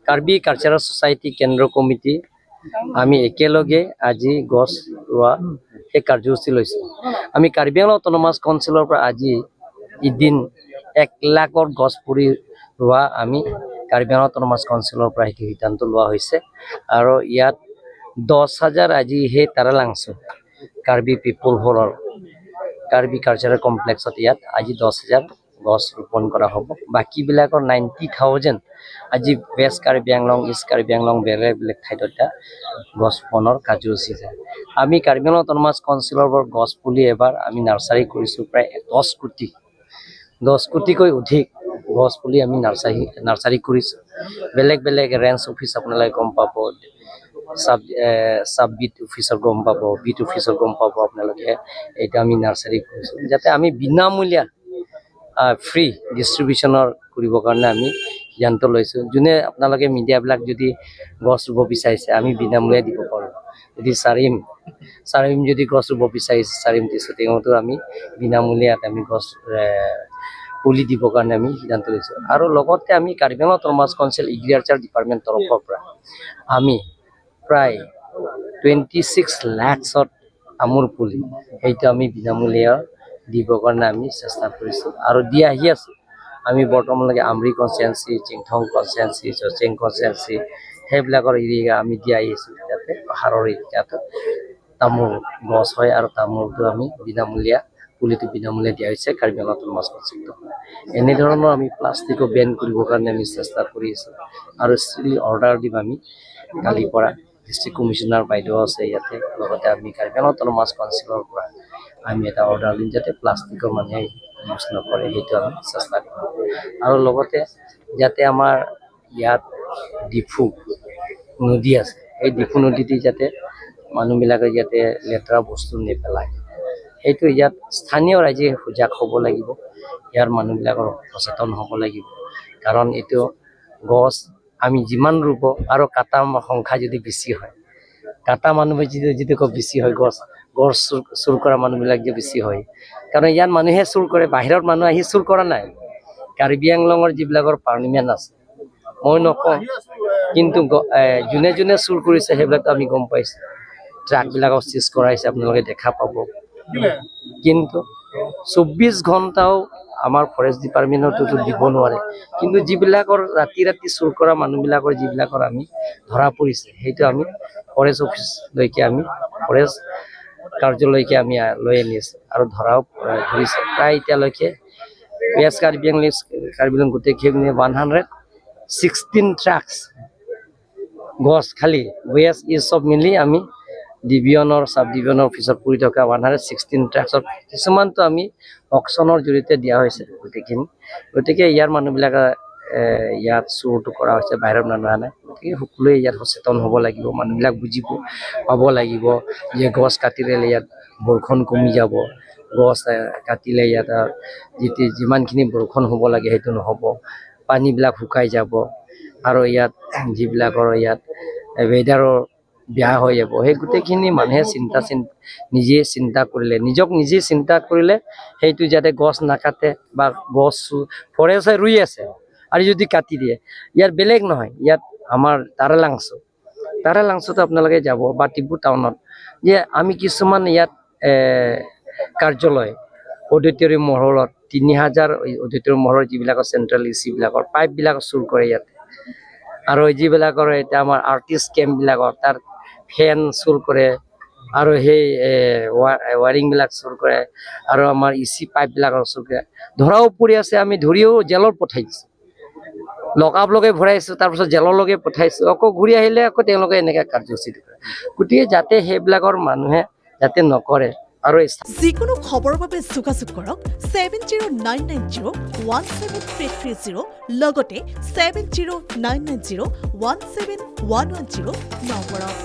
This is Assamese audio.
কাৰ্বি কালচাৰেল ছ'চাইটি কেন্দ্ৰ কমিটি আমি একেলগে আজি গছ ৰোৱা সেই কাৰ্যসূচী লৈছোঁ। আমি কাৰ্বি আংলং অট'নমাছ কাউন্সিলৰ পৰা আজি এদিন 1 লাখৰ গছ পুলি ৰোৱা আমি কাৰ্বি আংলং অট'নমাছ কাউন্সিলৰ পৰা সেইটো সিদ্ধান্ত লোৱা হৈছে। আৰু ইয়াত 10,000 আজি সেই তাৰালাংচু কাৰ্বি পিপল হলৰ কাৰ্বি কালচাৰেল কমপ্লেক্সত ইয়াত আজি 10,000 গছ ৰোপণ কৰা হ'ব। বাকীবিলাকৰ 90,000 আজি ৱেষ্ট কাৰ্বি আংলং, ইষ্ট কাৰ্বি আংলং বেলেগ বেলেগ ঠাইত গছ ৰোপণৰ কাৰ্যসূচী আছে। আমি কাৰ্বি আংলং অট'নমাছ কাউন্সিলৰ পৰা গছ পুলি এবাৰ আমি নাৰ্চাৰী কৰিছোঁ প্ৰায় 10 কোটিকৈ অধিক গছ পুলি আমি নাৰ্চাৰী কৰিছোঁ। বেলেগ বেলেগ ৰেঞ্জ অফিচ আপোনালোকে গম পাব, চাব বিট অফিচত গম পাব, বিট অফিচত গম পাব আপোনালোকে। এইটো আমি নাৰ্চাৰী কৰিছোঁ যাতে আমি বিনামূলীয়া ফ্ৰী ডিষ্ট্ৰিবিউশ্যনৰ কৰিবৰ কাৰণে আমি সিদ্ধান্ত লৈছোঁ। যোনে আপোনালোকে মিডিয়াবিলাক যদি গছ ৰুব বিচাৰিছে আমি বিনামূলীয়া দিব পাৰোঁ। যদি চাৰিম যদি গছ ৰুব বিচাৰিছে চাৰিম দিছোঁ তেওঁতো আমি বিনামূলীয়াত আমি গছ পুলি দিবৰ কাৰণে আমি সিদ্ধান্ত লৈছোঁ। আৰু লগতে আমি Karbi Anglong autonomous council agriculture department তৰফৰ পৰা আমি প্ৰায় 26 লাখত তামোল পুলি সেইটো আমি বিনামূলীয়া দিবৰ কাৰণে আমি চেষ্টা কৰিছোঁ আৰু দি আহি আছোঁ। আমি বৰ্তমানলৈকে আমৰি কনষ্টিটুৱেঞ্চি, চিংথং কনষ্টিটুৱেঞ্চি, জচিং কনষ্টিটুৱেঞ্চি সেইবিলাকৰ এৰিয়া আমি দি আহি আছোঁ যাতে পাহাৰৰ এৰিয়াত তামোল গছ হয় আৰু তামোলটো আমি বিনামূলীয়া পুলিটো বিনামূলীয়া দিয়া হৈছে কাৰ্বি আংলং অট'নমাছ কাউন্সিলত। এনেধৰণৰ আমি প্লাষ্টিকো বেন কৰিবৰ কাৰণে আমি চেষ্টা কৰি আছোঁ আৰু ষ্টিল অৰ্ডাৰ দিম আমি কালিৰ পৰা। ডিষ্ট্ৰিক্ট কমিশ্যনাৰ বাইদেউ আছে ইয়াতে, লগতে আমি কাৰ্বি আংলং অট'নমাছ কাউন্সিলৰ পৰা আমি এটা অৰ্ডাৰ দিম যাতে প্লাষ্টিকৰ মানুহে ইউজ নকৰে সেইটো আমি চেষ্টা কৰিম। আৰু লগতে যাতে আমাৰ ইয়াত ডিফু নদী আছে, এই ডিফু নদীটি যাতে মানুহবিলাকে যাতে লেতেৰা বস্তু নেপেলায় সেইটো ইয়াত স্থানীয় ৰাইজে সজাগ হ'ব লাগিব। ইয়াৰ মানুহবিলাকৰ সচেতন হ'ব লাগিব। কাৰণ এইটো গছ আমি যিমান ৰুব আৰু কাটা সংখ্যা যদি বেছি হয়, কাটা মানুহ যদি বেছি হয়, গছ চুৰ কৰা মানুহবিলাক যে বেছি হয়। কাৰণ ইয়াত মানুহে চুৰ কৰে, বাহিৰত মানুহ আহি চুৰ কৰা নাই। কাৰ্বি আংলঙৰ যিবিলাকৰ পাৰ্লিমেণ্ট আছে মই নকওঁ, কিন্তু যোনে যোনে চুৰ কৰিছে সেইবিলাকতো আমি গম পাইছোঁ। ট্ৰাকবিলাকক চিজ কৰাইছে আপোনালোকে দেখা পাব। কিন্তু 24 ঘণ্টাও আমাৰ ফৰেষ্ট ডিপাৰ্টমেণ্টতো দিব নোৱাৰে। কিন্তু যিবিলাকৰ ৰাতি চুৰ কৰা মানুহবিলাকৰ যিবিলাকৰ আমি ধৰা পৰিছে সেইটো আমি ফৰেষ্ট অফিচলৈকে আমি ফৰেষ্ট কাৰ্যালয়লৈকে আমি লৈ আনি আছোঁ আৰু ধৰিছে। প্ৰায় এতিয়ালৈকে ৱেষ্ট কাৰ্বি আংলং গোটেইখিনি 116 ট্ৰাকছ গছ খালি ৱেষ্ট ইষ্ট চব মিলি আমি ডিভিজনৰ চাব ডিভিজনৰ অফিচত পৰি থকা 116 ট্ৰাকছৰ কিছুমানটো আমি অকশ্যনৰ জৰিয়তে দিয়া হৈছে গোটেইখিনি। গতিকে ইয়াৰ মানুহবিলাকে ইয়াত চুৰটো কৰা হৈছে, বাহিৰত মানুহ নাই। গতিকে সকলোৱে ইয়াত সচেতন হ'ব লাগিব, মানুহবিলাক বুজি পাব লাগিব যে গছ কাটিলে ইয়াত বৰষুণ কমি যাব, গছ কাটিলে ইয়াত যিমানখিনি বৰষুণ হ'ব লাগে সেইটো নহ'ব, পানীবিলাক শুকাই যাব আৰু ইয়াত যিবিলাকৰ ইয়াত ৱেডাৰৰ বেয়া হৈ যাব। সেই গোটেইখিনি মানুহে নিজে চিন্তা কৰিলে সেইটো যাতে গছ নাকাটে বা গছ ফৰেষ্টে ৰুই আছে আৰু যদি কাটি দিয়ে, ইয়াত বেলেগ নহয়। ইয়াত আমাৰ তাৰালাংচুত আপোনালোকে যাব বা টিপু টাউনত যে আমি কিছুমান ইয়াত কাৰ্যালয় অডিটৰিয়াম মহলত 3000 অডিটৰিয়াম মহলৰ যিবিলাকৰ চেণ্ট্ৰেল এচিবিলাকৰ পাইপবিলাক চুৰ কৰে ইয়াতে। আৰু যিবিলাকৰ এতিয়া আমাৰ আৰ্টিষ্ট কেম্পবিলাকৰ তাৰ ফেন চুৰ কৰে আৰু সেই ৱাৰিংবিলাক চুৰ কৰে আৰু আমাৰ ইচি পাইপবিলাকৰ চুৰ কৰে। ধৰাও পৰি আছে, আমি ধৰিও জেলত পঠাই দিছোঁ, লকআপ লগে ভৰাইছোঁ, তাৰপিছত জেললৈকে পঠাইছোঁ। আকৌ ঘূৰি আহিলে আকৌ তেওঁলোকে এনেকৈ কাৰ্যসূচী কৰে। গতিকে যাতে সেইবিলাকৰ মানুহে যাতে নকৰে। আৰু যিকোনো খবৰৰ বাবে যোগাযোগ কৰক 7099017330 লগতে 7099017110 নম্বৰত।